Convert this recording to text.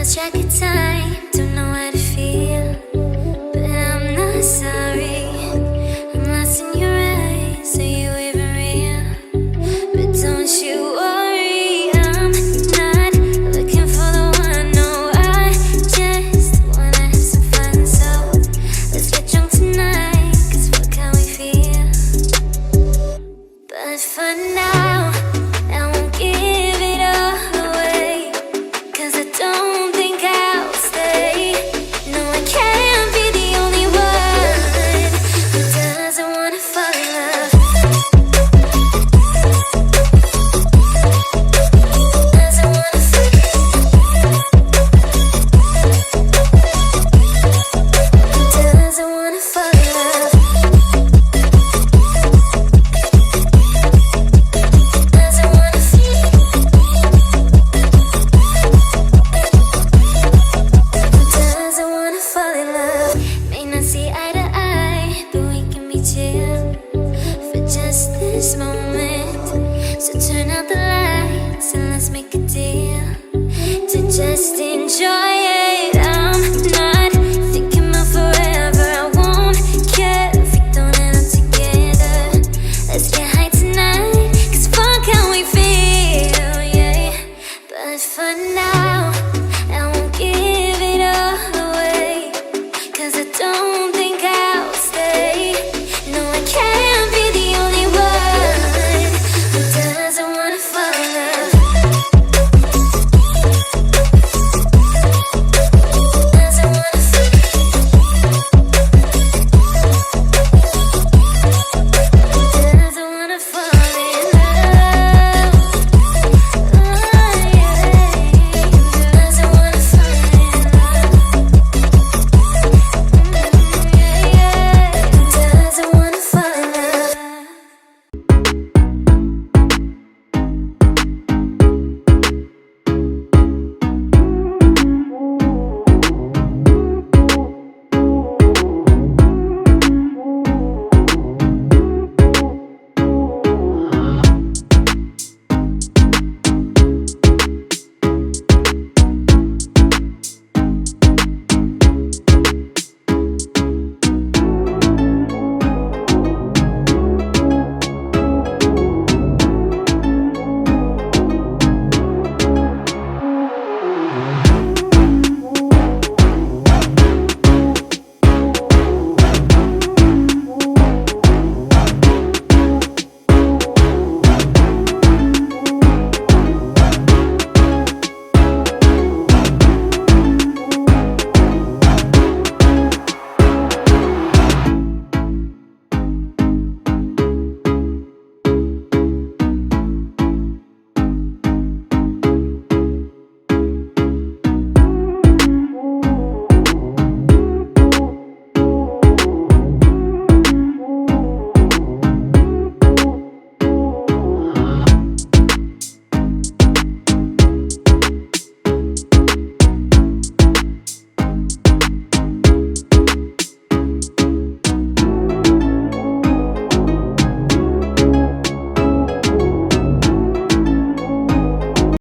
lost track of time, don't know how to feel, but I'm not sorry. I'm lost in your eyes, are you even real? But don't you worry, I'm not looking for the one. No, I just wanna have some fun. So let's get drunk tonight, cause fuck how we feel. But for now, I won't give it all away, cause I don't think I'll stay. No, I can't be the only one who doesn't wanna fall in love. Doesn't wanna fall in love. Doesn't wanna fall in love. Doesn't wanna feel. Doesn't wanna fall in love. May not see eye to eye, but we can be chill for just this moment. So turn out the lights and let's make a deal to just enjoy